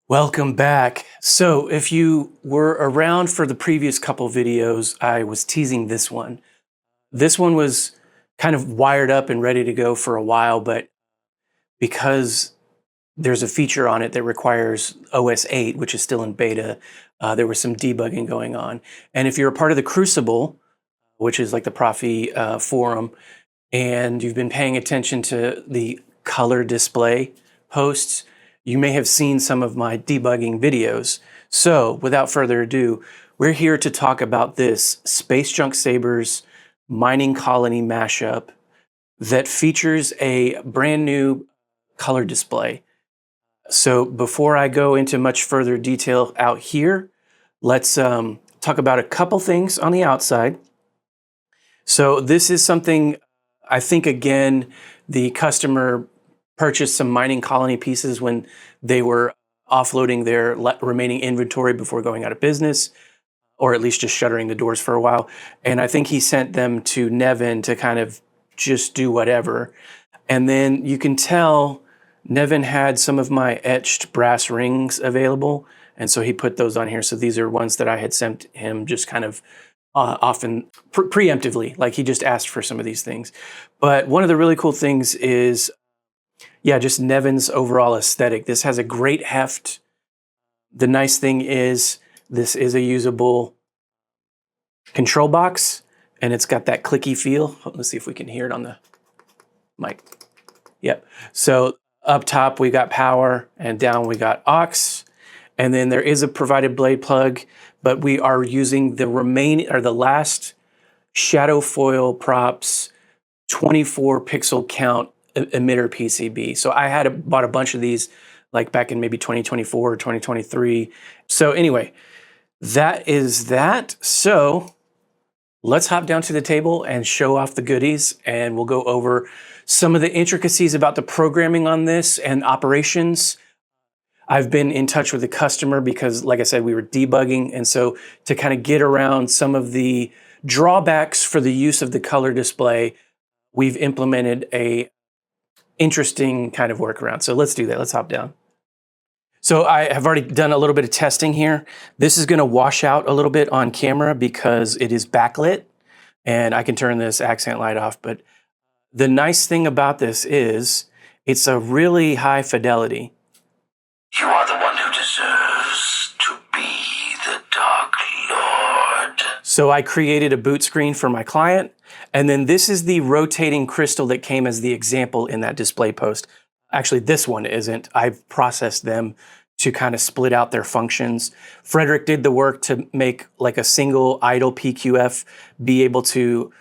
Welcome back. So if you were around for the previous couple videos, I was teasing this one. This one was kind of wired up and ready to go for a while, but because there's a feature on it that requires OS 8, which is still in beta, there was some debugging going on. And if you're a part of the Crucible, which is like the Proffie forum, and you've been paying attention to the color display posts, you may have seen some of my debugging videos. So without further ado, we're here to talk about this SpaceJunk Sabers mining colony mashup that features a brand new color display. So before I go into much further detail out here, let's talk about a couple things on the outside. So this is something, I think, again, the customer purchased some mining colony pieces when they were offloading their remaining inventory before going out of business, or at least just shuttering the doors for a while. And I think he sent them to Nevin to kind of just do whatever. And then you can tell Nevin had some of my etched brass rings available. And so he put those on here. So these are ones that I had sent him just kind of often preemptively, like he just asked for some of these things. But one of the really cool things is, yeah, just Nevin's overall aesthetic. This has a great heft. The nice thing is this is a usable control box, and it's got that clicky feel. Let's see if we can hear it on the mic. Yep. So up top we got power, and down we got aux, and then there is a provided blade plug, but we are using the last Shadofoil Props 24 pixel count emitter PCB. So I had bought a bunch of these like back in maybe 2024 or 2023. So anyway, that is that. So let's hop down to the table and show off the goodies, and we'll go over some of the intricacies about the programming on this and operations. I've been in touch with the customer because, like I said, we were debugging, and so to kind of get around some of the drawbacks for the use of the color display, we've implemented a interesting kind of workaround. So let's do that. Let's hop down. So I have already done a little bit of testing here. This is going to wash out a little bit on camera because it is backlit, and I can turn this accent light off. But the nice thing about this is it's a really high fidelity. You are the one who deserves to be the Dark Lord. So I created a boot screen for my client, and then this is the rotating crystal that came as the example in that display post. Actually, this one isn't. I've processed them to kind of split out their functions. Frederick did the work to make like a single idle PQF be able to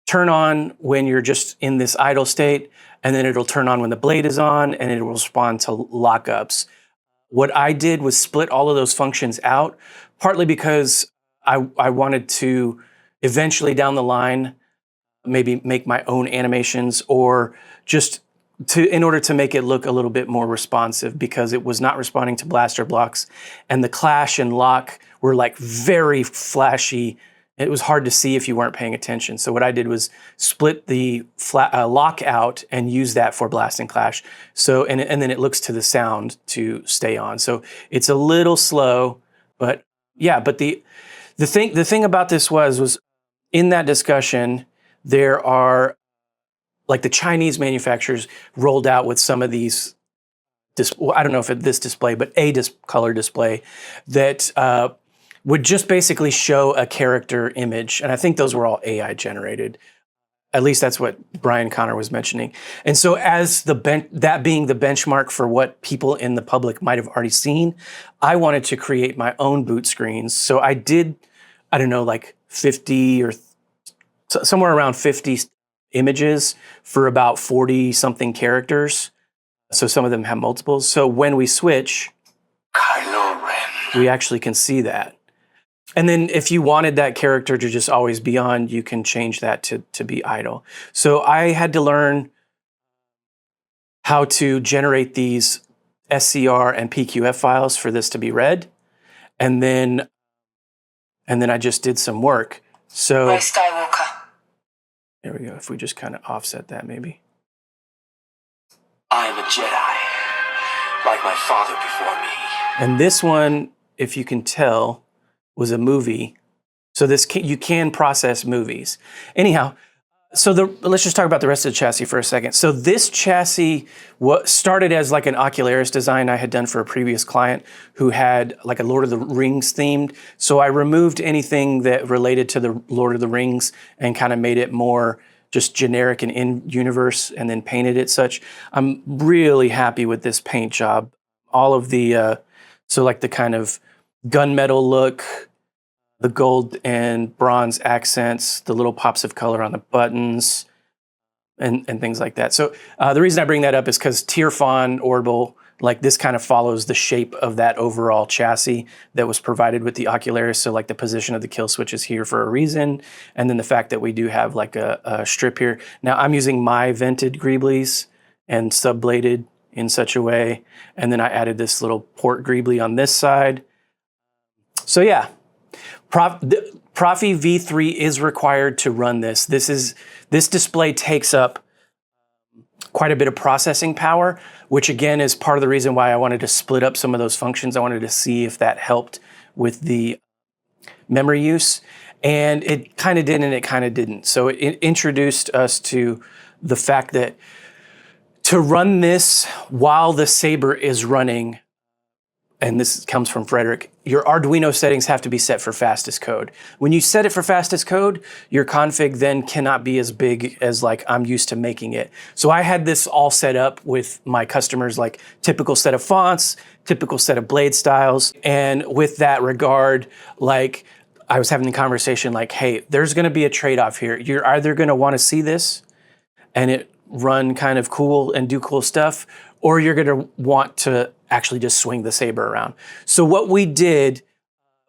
turn on when you're just in this idle state, and then it'll turn on when the blade is on, and it will respond to lockups. What I did was split all of those functions out, partly because I wanted to eventually down the line maybe make my own animations, or just in order to make it look a little bit more responsive, because it was not responding to blaster blocks, and the clash and lock were like very flashy. It was hard to see if you weren't paying attention. So what I did was split the lock out and use that for blast and clash. So and then it looks to the sound to stay on. So it's a little slow, but yeah. But the thing about this was in that discussion, there are, like, the Chinese manufacturers rolled out with some of these, I don't know if it's this display, but a color display that would just basically show a character image. And I think those were all AI generated. At least that's what Brian Connor was mentioning. And so as that being the benchmark for what people in the public might have already seen, I wanted to create my own boot screens. So I did, I don't know, like 50 or somewhere around 50 images for about 40 something characters. So some of them have multiples. So when we switch, Kylo Ren, we actually can see that. And then if you wanted that character to just always be on, you can change that to be idle. So I had to learn how to generate these SCR and PQF files for this to be read. And then I just did some work. So Ray Skywalker. There we go. If we just kind of offset that maybe. I am a Jedi, like my father before me. And this one, if you can tell, was a movie. So you can process movies. Anyhow, so let's just talk about the rest of the chassis for a second. So this chassis started as like an Ocularis design I had done for a previous client who had like a Lord of the Rings themed. So I removed anything that related to the Lord of the Rings and kind of made it more just generic and in-universe, and then painted it such. I'm really happy with this paint job. All of the, so like the kind of gunmetal look, the gold and bronze accents, the little pops of color on the buttons, and things like that. So the reason I bring that up is because Tierfon Orbital, like this kind of follows the shape of that overall chassis that was provided with the Ocularis. So like the position of the kill switch is here for a reason. And then the fact that we do have like a strip here. Now I'm using my vented greeblies and subbladed in such a way. And then I added this little port greeblie on this side. So yeah, Proffie V3 is required to run this. This display takes up quite a bit of processing power, which again is part of the reason why I wanted to split up some of those functions. I wanted to see if that helped with the memory use. And it kind of did and it kind of didn't. So it introduced us to the fact that to run this while the Saber is running, and this comes from Frederick, your Arduino settings have to be set for fastest code. When you set it for fastest code, your config then cannot be as big as like I'm used to making it. So I had this all set up with my customers, like typical set of fonts, typical set of blade styles. And with that regard, like I was having the conversation like, hey, there's gonna be a trade-off here. You're either gonna wanna see this and it run kind of cool and do cool stuff, or you're gonna want to actually just swing the Saber around. So what we did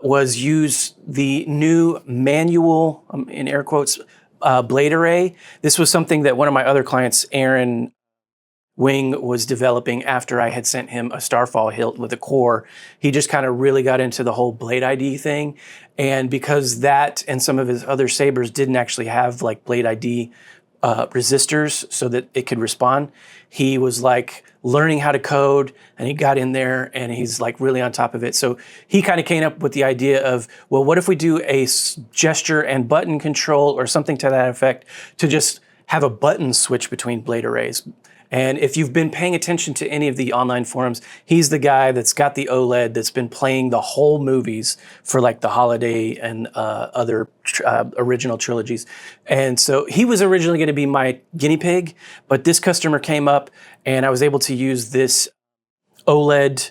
was use the new manual, in air quotes, blade array. This was something that one of my other clients, Aaron Wing, was developing after I had sent him a Starfall hilt with a core. He just kind of really got into the whole blade ID thing. And because that and some of his other Sabers didn't actually have like blade ID resistors so that it could respond, he was like learning how to code, and he got in there and he's like really on top of it. So he kind of came up with the idea of, well, what if we do a gesture and button control or something to that effect to just have a button switch between blade arrays. And if you've been paying attention to any of the online forums, he's the guy that's got the OLED that's been playing the whole movies for like the holiday and other original trilogies. And so he was originally going to be my guinea pig, but this customer came up and I was able to use this OLED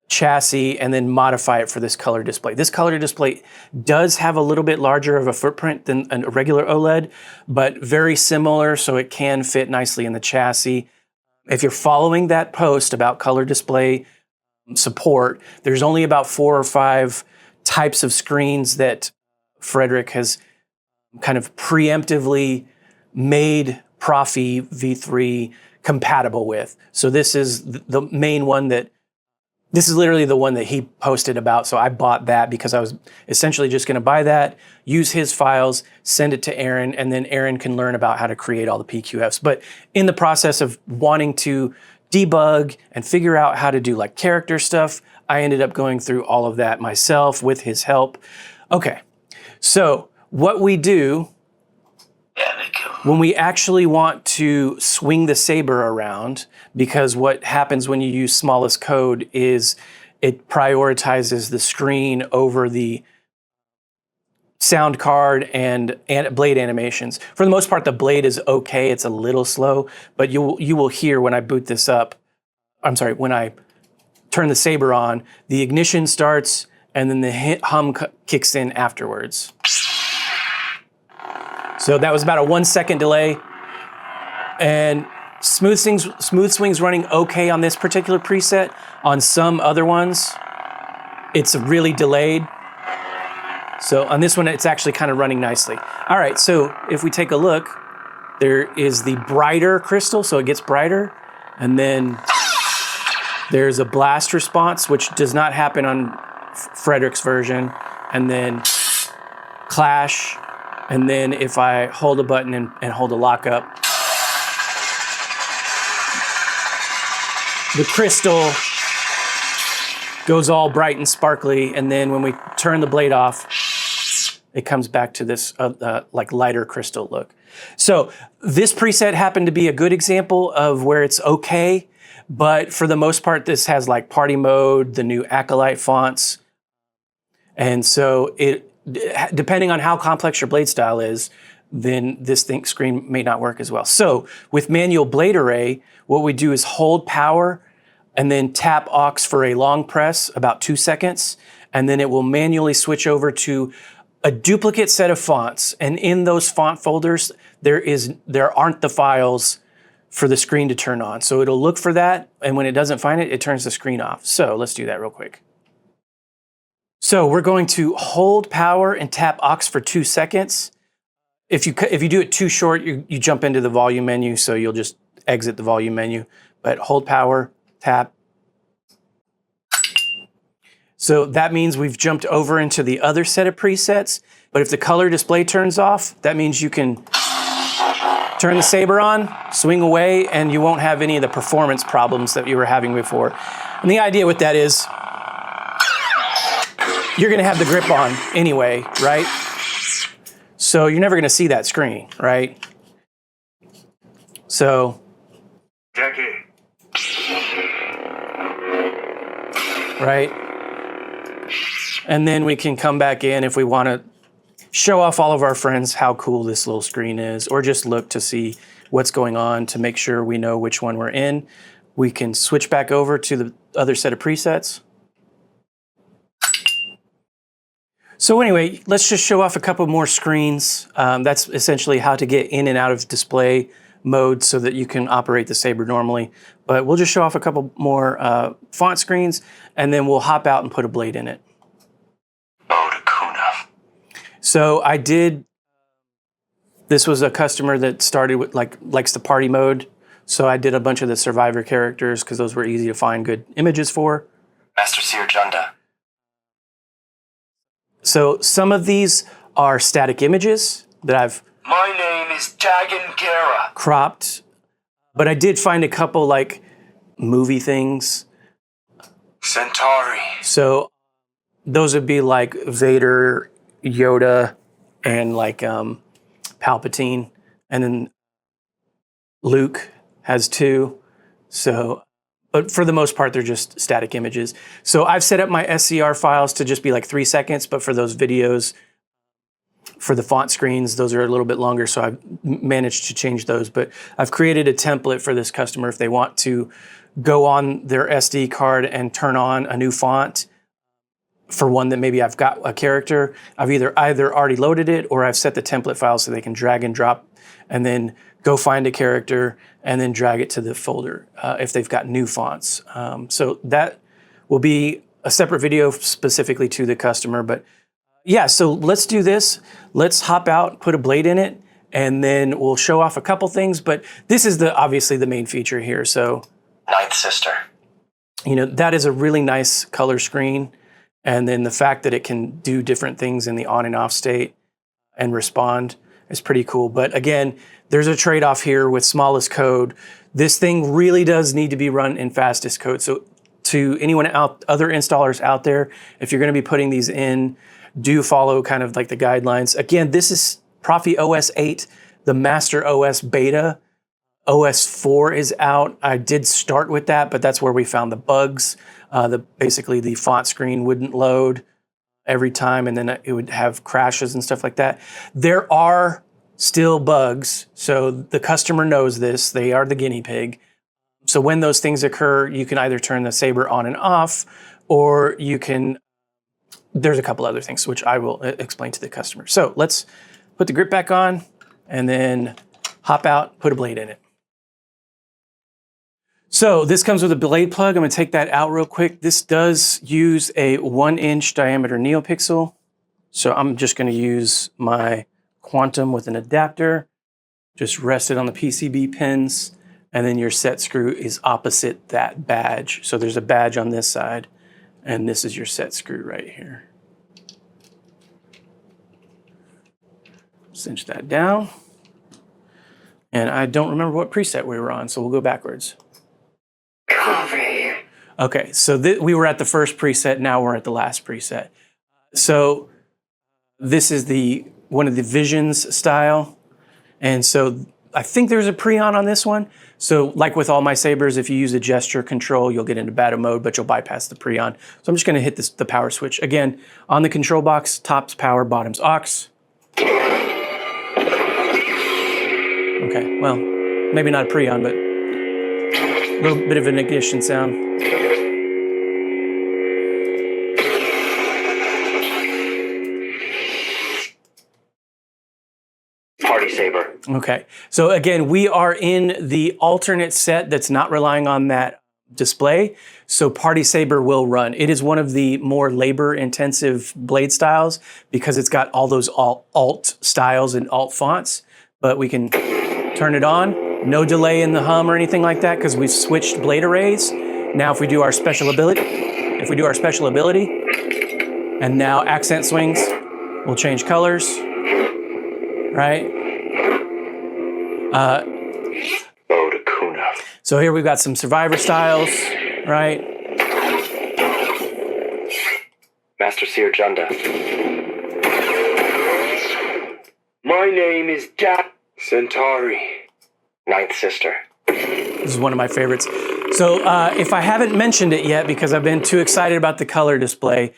chassis and then modify it for this color display. This color display does have a little bit larger of a footprint than a regular OLED, but very similar, so it can fit nicely in the chassis. If you're following that post about color display support, there's only about 4 or 5 types of screens that Frederick has kind of preemptively made Proffie V3 compatible with. So this is the main one this is literally the one that he posted about. So I bought that because I was essentially just going to buy that, use his files, send it to Aaron, and then Aaron can learn about how to create all the PQFs. But in the process of wanting to debug and figure out how to do like character stuff, I ended up going through all of that myself with his help. Okay, so what we do when we actually want to swing the Saber around, because what happens when you use smallest code is it prioritizes the screen over the sound card and blade animations. For the most part, the blade is okay. It's a little slow, but you will hear when I boot this up, when I turn the Saber on, the ignition starts and then the hum kicks in afterwards. So that was about a 1 second delay, and smooth swing's running okay on this particular preset. On some other ones, it's really delayed. So on this one, it's actually kind of running nicely. All right, so if we take a look, there is the brighter crystal, so it gets brighter, and then there's a blast response, which does not happen on Frederick's version, and then clash. And then if I hold a button and hold a lockup, the crystal goes all bright and sparkly, and then when we turn the blade off, it comes back to this like lighter crystal look. So this preset happened to be a good example of where it's okay, but for the most part, this has like party mode, the new Acolyte fonts. And so depending on how complex your blade style is, then this screen may not work as well. So with manual blade array, what we do is hold power and then tap aux for a long press, about 2 seconds, and then it will manually switch over to a duplicate set of fonts. And in those font folders, there aren't the files for the screen to turn on. So it'll look for that, and when it doesn't find it, it turns the screen off. So let's do that real quick. So we're going to hold power and tap aux for 2 seconds. If you do it too short, you jump into the volume menu, so you'll just exit the volume menu. But hold power, tap. So that means we've jumped over into the other set of presets. But if the color display turns off, that means you can turn the Saber on, swing away, and you won't have any of the performance problems that you were having before. And the idea with that is you're gonna have the grip on anyway, right? So you're never gonna see that screen, right? So, Jackie. right? And then we can come back in if we wanna show off all of our friends how cool this little screen is, or just look to see what's going on to make sure we know which one we're in. We can switch back over to the other set of presets. So anyway, let's just show off a couple more screens. That's essentially how to get in and out of display mode so that you can operate the Saber normally. But we'll just show off a couple more font screens, and then we'll hop out and put a blade in it. So I did, this was a customer that started with likes the party mode. So I did a bunch of the survivor characters because those were easy to find good images for. Master Seer Junda. So some of these are static images that I've My name is Dagan Gera. cropped, but I did find a couple like movie things. Centauri. So those would be like Vader, Yoda, and like Palpatine, and then Luke has 2. So, but for the most part, they're just static images. So I've set up my SCR files to just be like 3 seconds, but for those videos, for the font screens, those are a little bit longer, so I've managed to change those. But I've created a template for this customer if they want to go on their SD card and turn on a new font for one that maybe I've got a character. I've either already loaded it, or I've set the template file so they can drag and drop and then go find a character and then drag it to the folder if they've got new fonts. So that will be a separate video specifically to the customer. But yeah, so let's do this. Let's hop out, put a blade in it, and then we'll show off a couple things. But this is obviously the main feature here. So, Ninth Sister. you know, that is a really nice color screen. And then the fact that it can do different things in the on and off state and respond is pretty cool. But again, there's a trade-off here with smallest code. This thing really does need to be run in fastest code. So to anyone other installers out there, if you're gonna be putting these in, do follow kind of like the guidelines. Again, this is Proffie OS 8, the MasterOS beta. OS 4 is out. I did start with that, but that's where we found the bugs. Basically the font screen wouldn't load every time, and then it would have crashes and stuff like that. There are still bugs, so the customer knows this. They are the guinea pig. So when those things occur, you can either turn the Saber on and off, or you can, there's a couple other things which I will explain to the customer. So let's put the grip back on and then hop out, put a blade in it. So this comes with a blade plug. I'm gonna take that out real quick. This does use a 1-inch diameter neopixel. So I'm just gonna use my Quantum with an adapter, just rest it on the PCB pins, and then your set screw is opposite that badge. So there's a badge on this side, and this is your set screw right here. Cinch that down. And I don't remember what preset we were on, so we'll go backwards. Okay, so we were at the first preset, now we're at the last preset. So this is one of the Visions style. And so I think there's a pre-on this one. So like with all my sabers, if you use a gesture control, you'll get into battle mode, but you'll bypass the pre-on. So I'm just gonna hit the power switch. Again, on the control box, top's power, bottom's aux. Okay, well, maybe not a pre-on, but a little bit of an ignition sound. Party Saber. Okay, so again, we are in the alternate set that's not relying on that display, so Party Saber will run. It is one of the more labor-intensive blade styles because it's got all those alt styles and alt fonts, but we can turn it on. No delay in the hum or anything like that because we've switched blade arrays. Now if we do our special ability, and now accent swings, we'll change colors, right? So here we've got some survivor styles, right? Master Seer Junda. My name is Jack Centauri. Ninth Sister. This is one of my favorites. So if I haven't mentioned it yet because I've been too excited about the color display,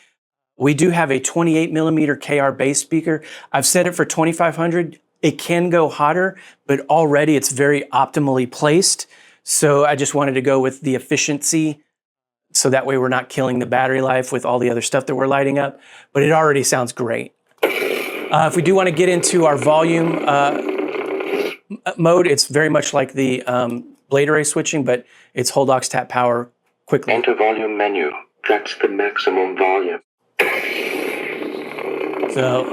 we do have a 28mm KR bass speaker. I've set it for 2500. It can go hotter, but already it's very optimally placed. So I just wanted to go with the efficiency so that way we're not killing the battery life with all the other stuff that we're lighting up, but it already sounds great. If we do want to get into our volume mode, it's very much like the blade array switching, but it's hold aux tap power quickly. Enter volume menu. That's the maximum volume. So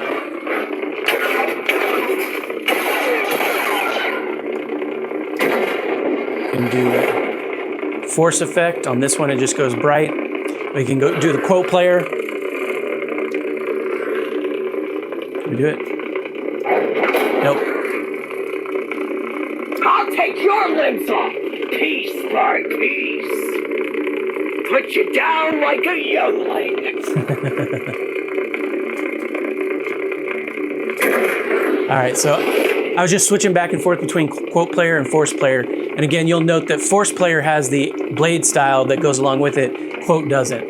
can do a force effect. On this one, it just goes bright. We can go do the quote player. Can we do it? Nope. I'll take your limbs off, piece by piece. Put you down like a youngling. All right, so I was just switching back and forth between quote player and force player. And again, you'll note that force player has the blade style that goes along with it. Quote doesn't.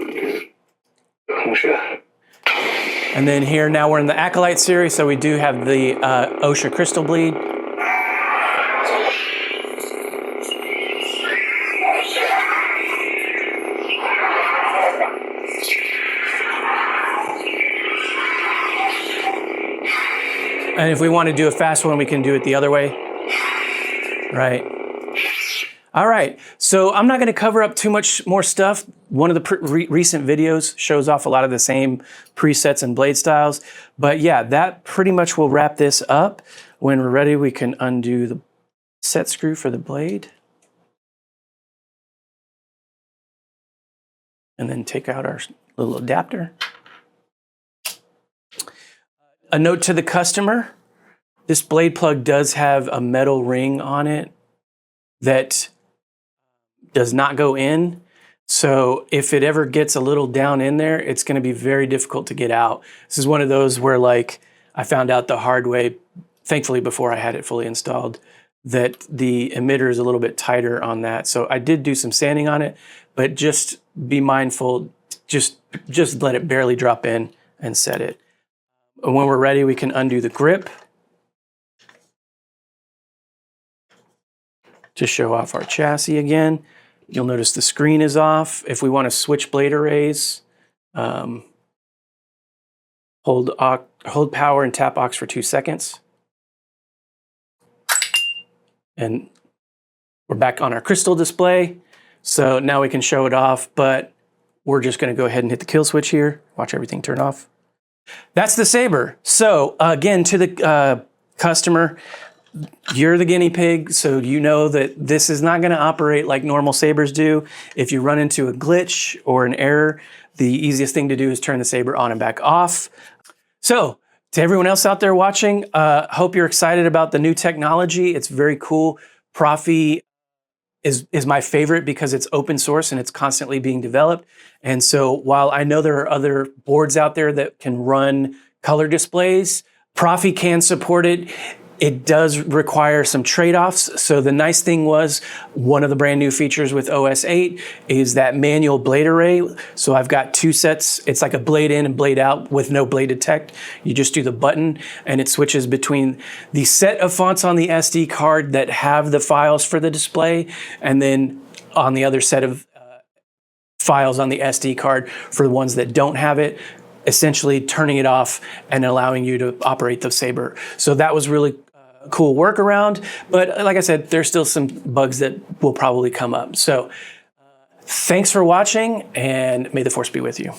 And then here, now we're in the Acolyte series, so we do have the OSHA Crystal Bleed. And if we want to do a fast one, we can do it the other way. Right. All right. So I'm not going to cover up too much more stuff. One of the recent videos shows off a lot of the same presets and blade styles. But yeah, that pretty much will wrap this up. When we're ready, we can undo the set screw for the blade. And then take out our little adapter. A note to the customer, this blade plug does have a metal ring on it that does not go in. So if it ever gets a little down in there, it's gonna be very difficult to get out. This is one of those where like I found out the hard way, thankfully before I had it fully installed, that the emitter is a little bit tighter on that. So I did do some sanding on it, but just be mindful, just let it barely drop in and set it. And when we're ready, we can undo the grip to show off our chassis again. You'll notice the screen is off. If we want to switch blade arrays, hold power and tap aux for 2 seconds. And we're back on our crystal display. So now we can show it off, but we're just going to go ahead and hit the kill switch here. Watch everything turn off. That's the Saber. So again, to the customer, you're the guinea pig, so you know that this is not going to operate like normal Sabers do. If you run into a glitch or an error, the easiest thing to do is turn the Saber on and back off. So to everyone else out there watching, hope you're excited about the new technology. It's very cool. Proffie is my favorite because it's open source and it's constantly being developed. And so while I know there are other boards out there that can run color displays, Proffie can support it. It does require some trade-offs. So the nice thing was, one of the brand new features with OS 8 is that manual blade array. So I've got 2 sets. It's like a blade in and blade out with no blade detect. You just do the button and it switches between the set of fonts on the SD card that have the files for the display, and then on the other set of files on the SD card for the ones that don't have it, essentially turning it off and allowing you to operate the Saber. So that was really cool workaround, but like I said, there's still some bugs that will probably come up. So thanks for watching, and may the force be with you.